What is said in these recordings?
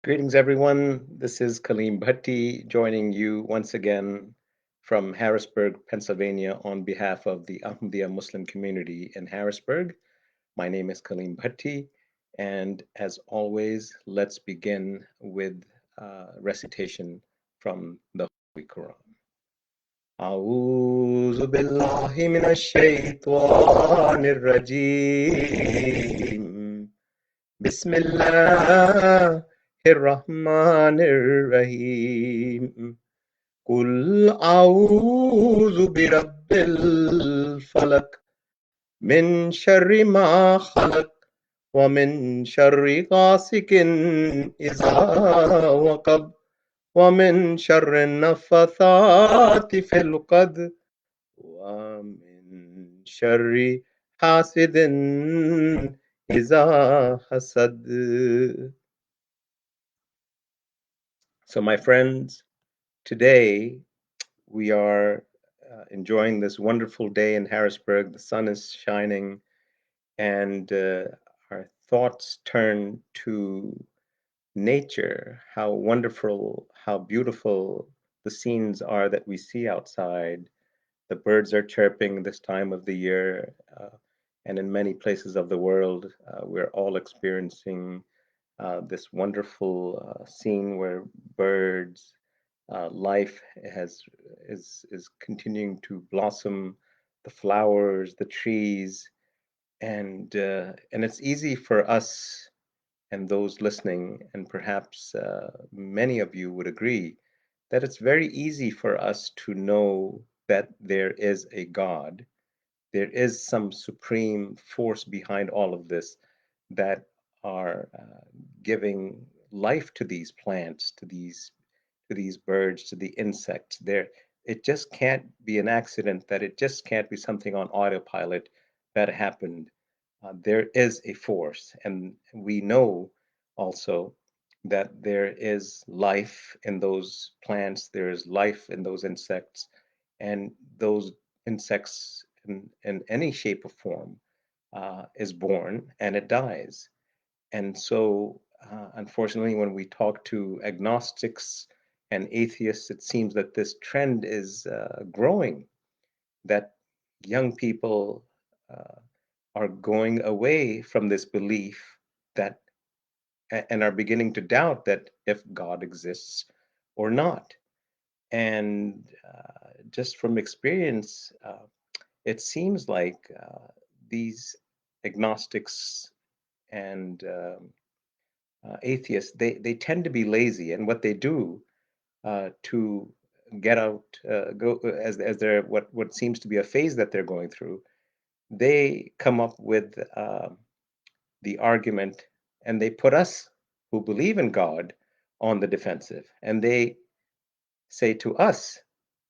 Greetings, everyone. This is Kaleem Bhatti joining you once again from Harrisburg, Pennsylvania, on behalf of the Ahmadiyya Muslim Community in Harrisburg. My name is Kaleem Bhatti, and as always, let's begin with recitation from the Holy Quran. أعوذ بالله من الشيطان الرجيم بسم الله الرحمن الرحيم قل أعوذ برب الفلق من شر ما خلق ومن شر غاسق إذا وقب ومن شر النفثات في العقد ومن شر حاسد إذا حسد. So, my friends, today we are enjoying this wonderful day in Harrisburg. The sun is shining, and our thoughts turn to nature, how wonderful, how beautiful the scenes are that we see outside. The birds are chirping this time of the year, and in many places of the world, we're all experiencing this wonderful scene where birds, life is continuing to blossom, the flowers, the trees, and it's easy for us and those listening, and perhaps many of you would agree, that it's very easy for us to know that there is a God. There is some supreme force behind all of this that are giving life to these plants, to these birds, to the insects. There, it just can't be an accident. That it just can't be something on autopilot that happened. There is a force, and we know also that there is life in those plants. There is life in those insects, and those insects in any shape or form is born and it dies. And so, unfortunately, when we talk to agnostics and atheists, it seems that this trend is growing, that young people uh, are going away from this belief that, and are beginning to doubt that if God exists or not. And just from experience, it seems like these agnostics and atheists, they tend to be lazy, and what they do to get out, go as they're what seems to be a phase that they're going through, they come up with the argument, and they put us who believe in God on the defensive, and they say to us,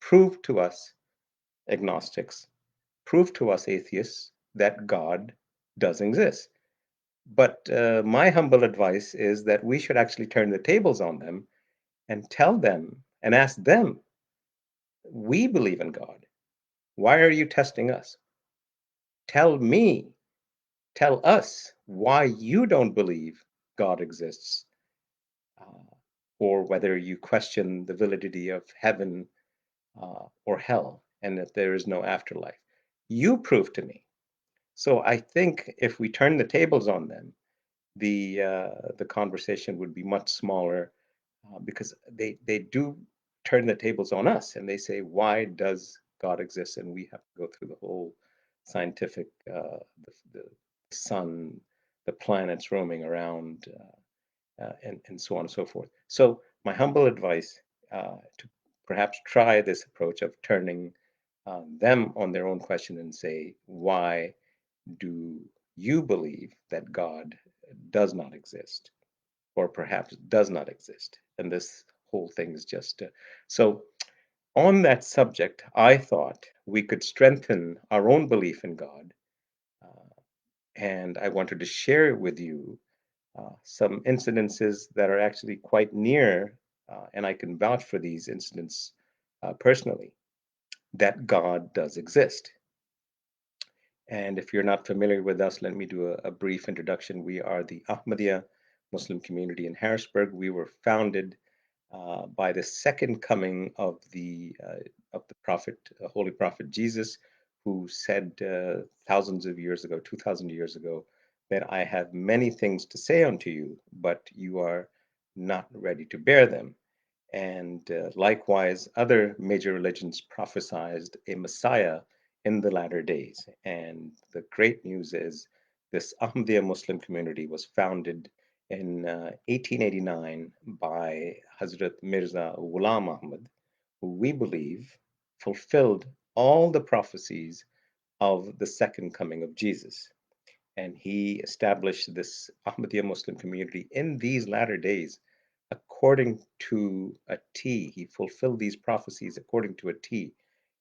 prove to us agnostics, prove to us atheists that God does exist. But my humble advice is that we should actually turn the tables on them and tell them and ask them, we believe in God. Why are you testing us? Tell me, tell us why you don't believe God exists, uh, or whether you question the validity of heaven or hell and that there is no afterlife. You prove to me. So I think if we turn the tables on them, the conversation would be much smaller because they do turn the tables on us and they say, why does God exist? And we have to go through the whole scientific, the sun, the planets roaming around, and so on and so forth. So my humble advice to perhaps try this approach of turning them on their own question and say, why do you believe that God does not exist, or perhaps does not exist? And this whole thing is just so. On that subject, I thought we could strengthen our own belief in God, uh, and I wanted to share with you some incidences that are actually quite near, and I can vouch for these incidents personally, that God does exist. And if you're not familiar with us, let me do a brief introduction. We are the Ahmadiyya Muslim Community in Harrisburg. We were founded by the second coming of the prophet, Holy Prophet Jesus, who said thousands of years ago, 2,000 years ago, that I have many things to say unto you, but you are not ready to bear them. And likewise, other major religions prophesied a Messiah in the latter days. And the great news is this Ahmadiyya Muslim community was founded in 1889 by Hazrat Mirza Ghulam Ahmad, who we believe fulfilled all the prophecies of the second coming of Jesus. And he established this Ahmadiyya Muslim community in these latter days according to a T. He fulfilled these prophecies according to a T,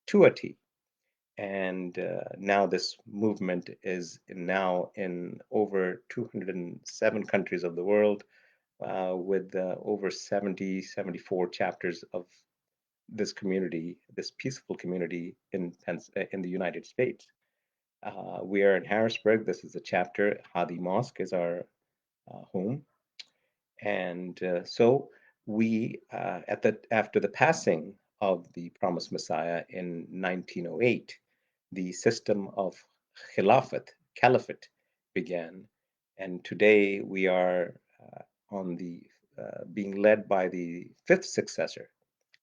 to a T. And now this movement is now in over 207 countries of the world, with over 70, 74 chapters of this community, this peaceful community in the United States. We are in Harrisburg. This is a chapter. Hadi Mosque is our home. And so we, after the passing of the promised Messiah in 1908, the system of caliphate began. And today we are on the being led by the fifth successor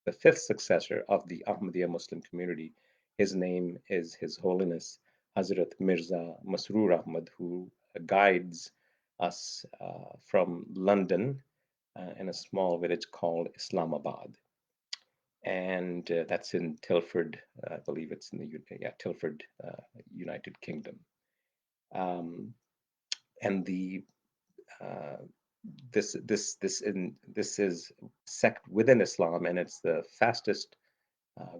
of the Ahmadiyya Muslim community. His name is His Holiness Hazrat Mirza Masroor Ahmad, who guides us from London in a small village called Islamabad. And that's in Tilford, I believe it's in Tilford, United Kingdom. Um, and the uh, this is sect within Islam, and it's the fastest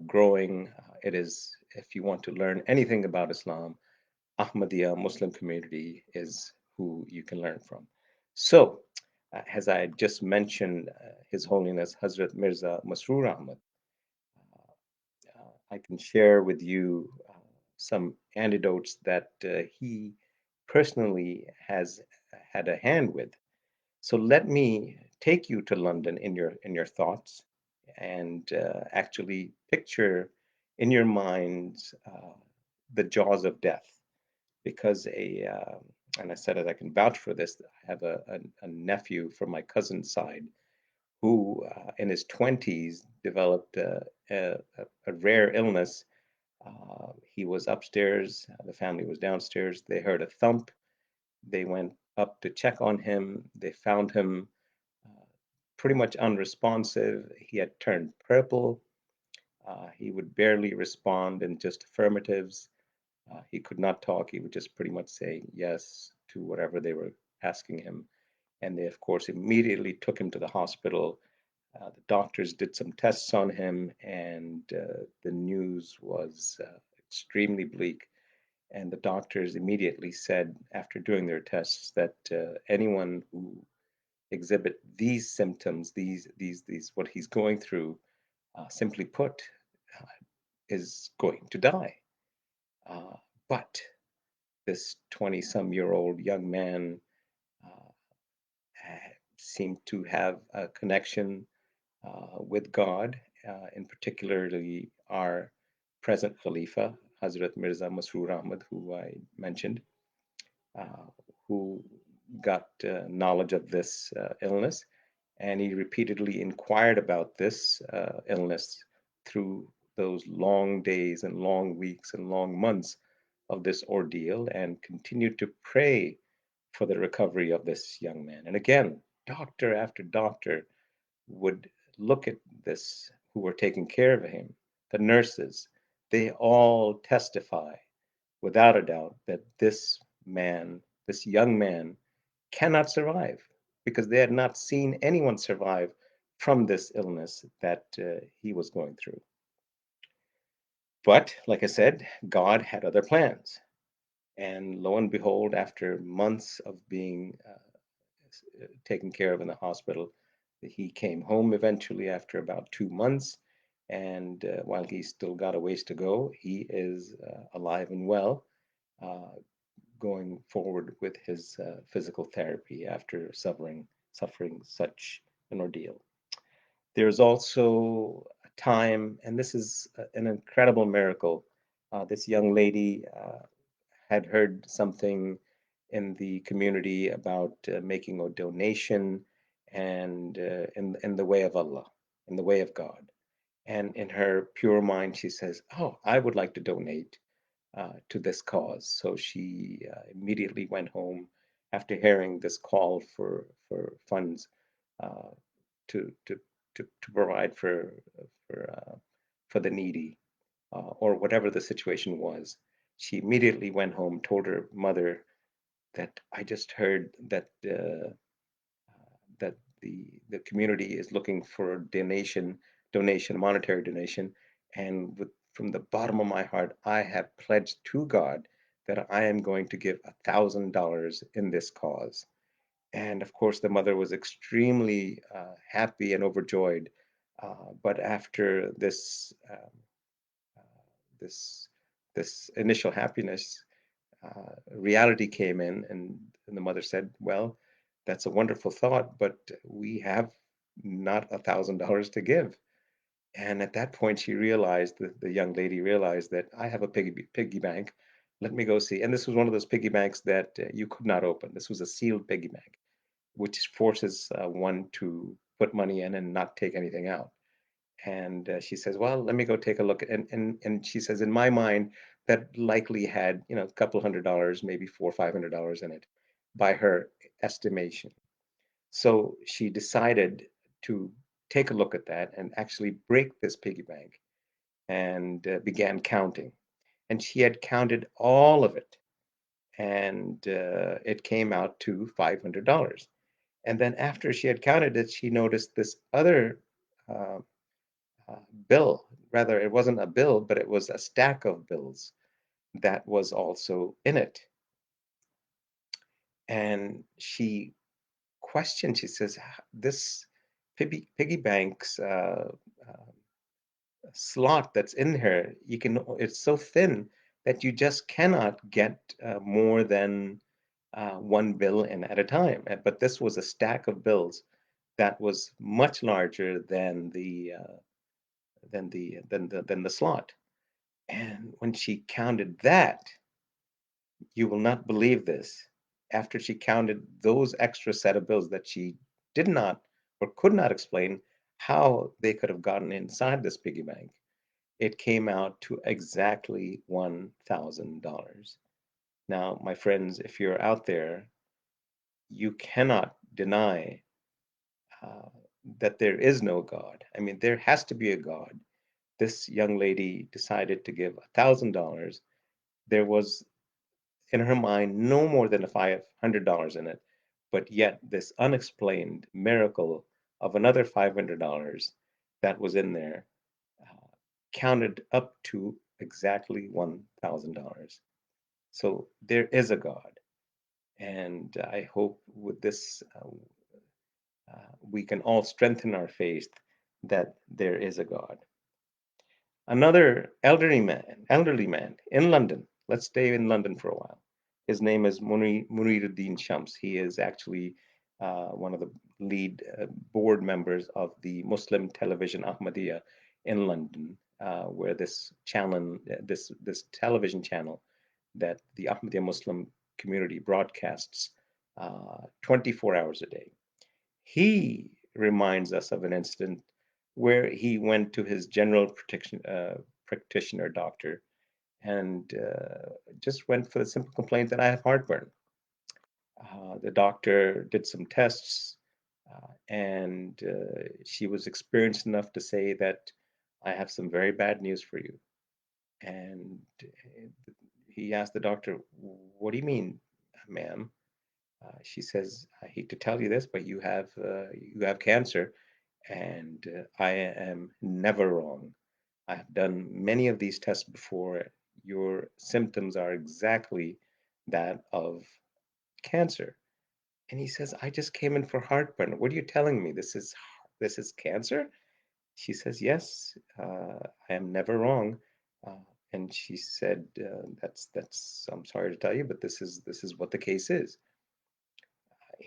growing. It is, if you want to learn anything about Islam, Ahmadiyya Muslim community is who you can learn from. So, as I just mentioned, His Holiness Hazrat Mirza Masroor Ahmad, I can share with you some anecdotes that he personally has had a hand with. So let me take you to London in your thoughts, and actually picture in your minds the jaws of death, because and I said that I can vouch for this. I have a nephew from my cousin's side who, in his 20s, developed a rare illness. He was upstairs, the family was downstairs. They heard a thump. They went up to check on him. They found him uh, pretty much unresponsive. He had turned purple. He would barely respond in just affirmatives. He could not talk. He would just pretty much say yes to whatever they were asking him. And they, of course, immediately took him to the hospital. The doctors did some tests on him, and the news was extremely bleak. And the doctors immediately said, after doing their tests, that anyone who exhibit these symptoms, these what he's going through, simply put, uh, is going to die. Uh, but this 20-some-year-old young man uh, seemed to have a connection with God, in particularly our present Khalifa, Hazrat Mirza Masroor Ahmad, who I mentioned, uh, who got knowledge of this illness, and he repeatedly inquired about this illness through those long days and long weeks and long months of this ordeal, and continued to pray for the recovery of this young man. And again, doctor after doctor would look at this, who were taking care of him, the nurses, they all testify without a doubt that this man, this young man, cannot survive, because they had not seen anyone survive from this illness that he was going through. But like I said, God had other plans. And lo and behold, after months of being taken care of in the hospital, he came home eventually after about 2 months. And while he's still got a ways to go, he is alive and well, uh, going forward with his physical therapy after suffering suffering such an ordeal. There's also a time, and this is an incredible miracle. This young lady had heard something in the community about making a donation and in the way of Allah, in the way of God. And in her pure mind, she says, "Oh, I would like to donate to this cause." So she immediately went home after hearing this call for funds uh, to, to to provide for for the needy or whatever the situation was. She immediately went home, told her mother that I just heard that the community is looking for a donation, monetary donation, and from the bottom of my heart, I have pledged to God that I am going to give $1,000 in this cause. And of course, the mother was extremely happy and overjoyed. But after this this initial happiness, reality came in, and the mother said, "Well, that's a wonderful thought, but we have not $1,000 to give." And at that point, she realized, the young lady realized that I have a piggy bank. Let me go see. And this was one of those piggy banks that you could not open. This was a sealed piggy bank, which forces one to put money in and not take anything out. And she says, "Well, let me go take a look." And she says, in my mind, that likely had, a couple $100, maybe $400 or $500 in it, by her estimation. So she decided to take a look at that and actually break this piggy bank and began counting. And she had counted all of it, and it came out to $500. And then after she had counted it, she noticed this other uh, uh, bill. Rather, it wasn't a bill, but it was a stack of bills that was also in it. And she questioned, she says, this piggy bank's slot that's in here, it's so thin that you just cannot get more than one bill in at a time. But this was a stack of bills that was much larger than the slot. And when she counted that, you will not believe this. After she counted those extra set of bills that she did not or could not explain how they could have gotten inside this piggy bank, it came out to exactly $1,000. Now, my friends, if you're out there, you cannot deny uh, that there is no God. I mean, there has to be a God. This young lady decided to give $1,000. There was in her mind no more than $500 in it, but yet this unexplained miracle of another $500 that was in there uh, counted up to exactly $1,000. So there is a God, and I hope with this we can all strengthen our faith that there is a God. Another elderly man in London. Let's stay in London for a while. His name is Muniruddin Shams. He is actually one of the lead board members of the Muslim television Ahmadiyya in London, where this television channel that the Ahmadiyya Muslim community broadcasts 24 hours a day. He reminds us of an incident where he went to his general practitioner doctor and just went for the simple complaint that I have heartburn. The doctor did some tests, and she was experienced enough to say that I have some very bad news for you. And he asked the doctor, "What do you mean, ma'am?" She says, "I hate to tell you this, but you have cancer, and I am never wrong. I have done many of these tests before. Your symptoms are exactly that of cancer." And he says, "I just came in for heartburn. What are you telling me? This is cancer?" She says, "Yes, I am never wrong." Uh, and she said, "That's. I'm sorry to tell you, but this is what the case is."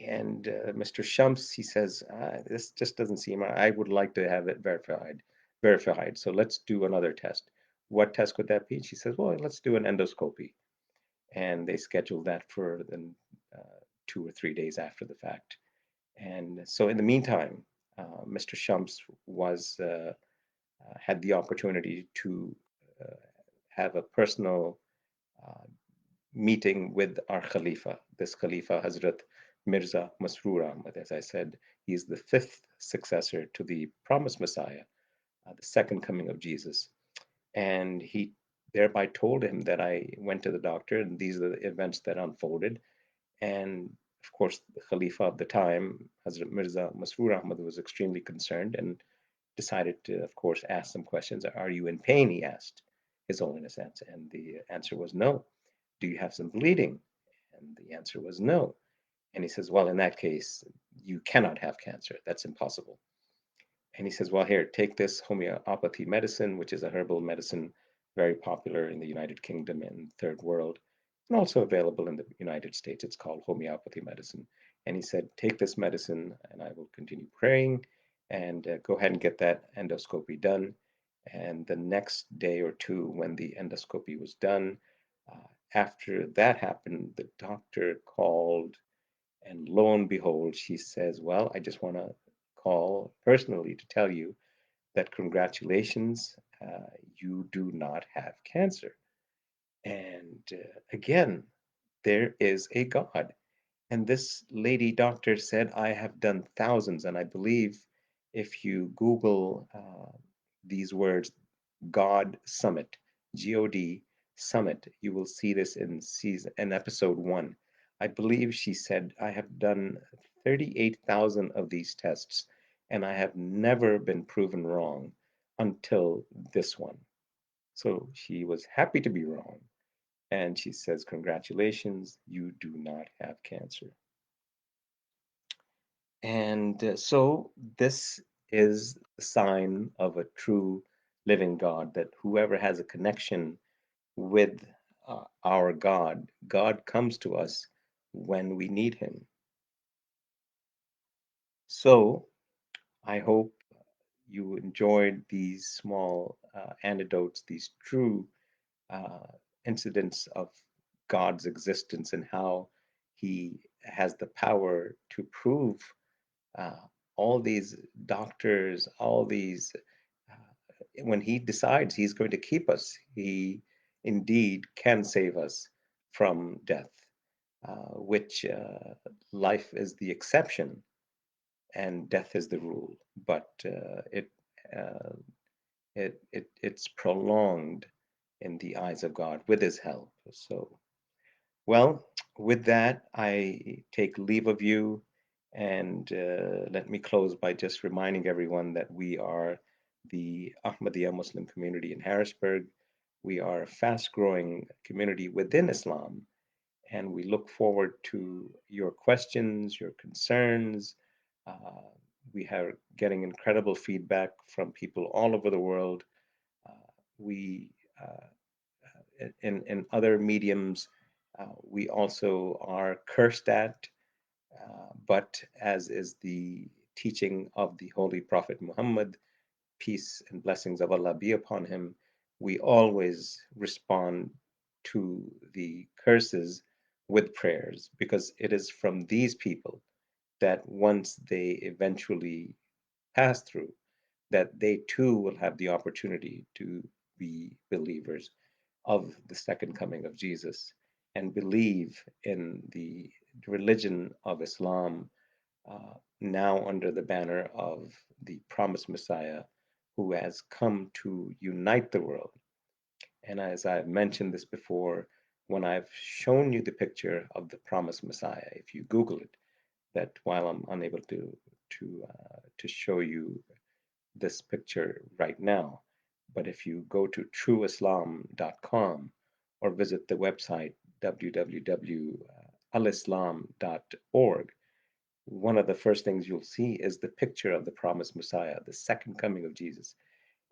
And Mr. Shams, he says, this just doesn't seem, I would like to have it verified. So let's do another test. What test could that be? She says, well, let's do an endoscopy. And they scheduled that for then 2 or 3 days after the fact. And so in the meantime, Mr. Shams was had the opportunity to uh, have a personal uh, meeting with our Khalifa. This Khalifa, Hazrat Mirza Masroor Ahmad, as I said, he is the fifth successor to the promised Messiah, the second coming of Jesus. And he thereby told him that I went to the doctor and these are the events that unfolded. And of course, the Khalifa of the time, Hazrat Mirza Masroor Ahmad, was extremely concerned and decided to, of course, ask some questions. Are you in pain? He asked His Holiness, and the answer was no. Do you have some bleeding? And the answer was no. And he says, well, in that case, you cannot have cancer. That's impossible. And he says, well, here, take this homeopathy medicine, which is a herbal medicine very popular in the United Kingdom and third world, and also available in the United States. It's called homeopathy medicine. And he said, take this medicine, and I will continue praying, and go ahead and get that endoscopy done. And the next day or two, when the endoscopy was done, uh, after that happened, the doctor called, and lo and behold, she says, well, I just want to call personally to tell you that congratulations, you do not have cancer. And again, there is a God. And this lady doctor said, I have done thousands. And I believe if you Google these words, God Summit, God Summit, you will see this in episode 1. I believe she said, I have done 38,000 of these tests and I have never been proven wrong until this one. So she was happy to be wrong. And she says, congratulations, you do not have cancer. And so this is the sign of a true living God, that whoever has a connection with our God, God comes to us when we need him. So I hope you enjoyed these small anecdotes, these true uh, incidents of God's existence and how he has the power to prove uh, all these doctors, all these, when he decides he's going to keep us, he indeed can save us from death, which life is the exception and death is the rule. But uh, it's prolonged in the eyes of God with his help. So well, with that, I take leave of you, and let me close by just reminding everyone that we are the Ahmadiyya Muslim community in Harrisburg. We are a fast growing community within Islam, and we look forward to your questions, your concerns. Uh, we are getting incredible feedback from people all over the world. We in other mediums, we also are cursed at, but as is the teaching of the Holy Prophet Muhammad, peace and blessings of Allah be upon him, we always respond to the curses with prayers because it is from these people that once they eventually pass through, that they too will have the opportunity to be believers of the second coming of Jesus and believe in the religion of Islam, now under the banner of the promised Messiah who has come to unite the world. And as I've mentioned this before, when I've shown you the picture of the promised Messiah, if you Google it, that while I'm unable to show you this picture right now. But if you go to trueislam.com or visit the website www.alislam.org, one of the first things you'll see is the picture of the promised Messiah, the second coming of Jesus.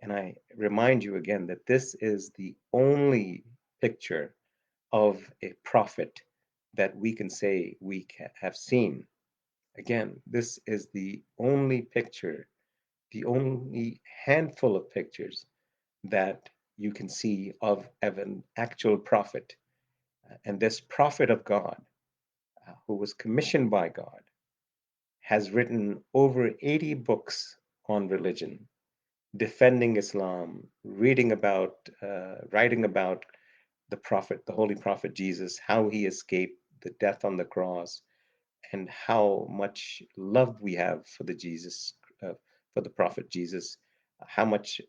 And I remind you again that this is the only picture of a prophet that we can say we have seen. Again, this is the only picture, the only handful of pictures that you can see of an actual prophet. And this prophet of God, who was commissioned by God, has written over 80 books on religion, defending Islam, writing about the prophet, the holy prophet Jesus, how he escaped the death on the cross, and how much love we have for the Jesus, for the prophet Jesus, how much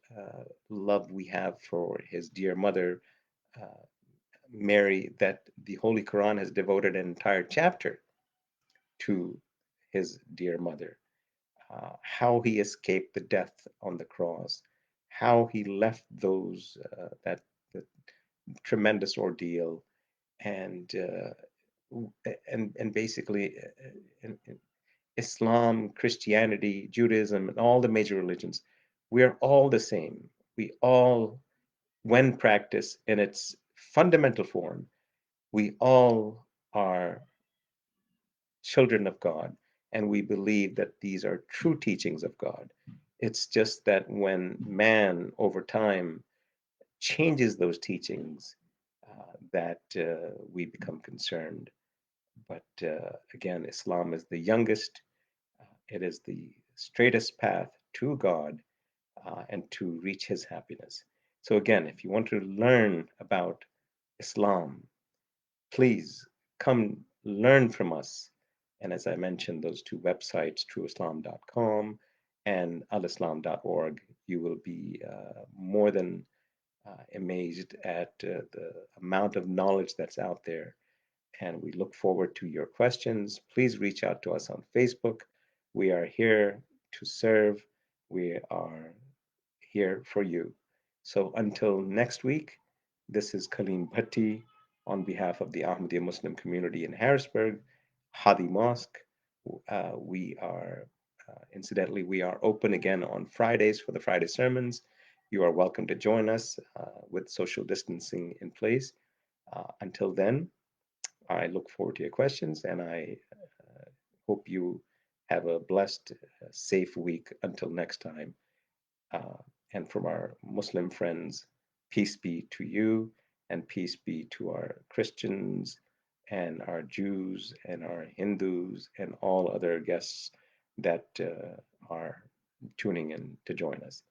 love we have for his dear mother, uh, Mary, that the Holy Quran has devoted an entire chapter to his dear mother, how he escaped the death on the cross, how he left that tremendous ordeal, and and basically Islam, Christianity, Judaism, and all the major religions, we are all the same. We all, when practiced in its fundamental form, we all are children of God, and we believe that these are true teachings of God. It's just that when man over time changes those teachings, that we become concerned. But again, Islam is the youngest, it is the straightest path to God and to reach His happiness. So, again, if you want to learn about Islam, please come learn from us. And as I mentioned, those two websites, trueislam.com and alislam.org, you will be more than amazed at the amount of knowledge that's out there. And we look forward to your questions. Please reach out to us on Facebook. We are here to serve. We are here for you. So until next week, this is Kaleem Bhatti on behalf of the Ahmadiyya Muslim community in Harrisburg, Hadi Mosque. Incidentally, we are open again on Fridays for the Friday sermons. You are welcome to join us with social distancing in place. Until then, I look forward to your questions, and I hope you have a blessed, safe week until next time. Uh, and from our Muslim friends, peace be to you, and peace be to our Christians, and our Jews, and our Hindus, and all other guests that are tuning in to join us.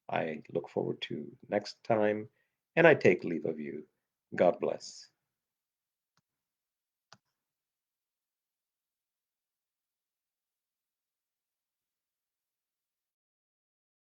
I look forward to next time, and I take leave of you. God bless.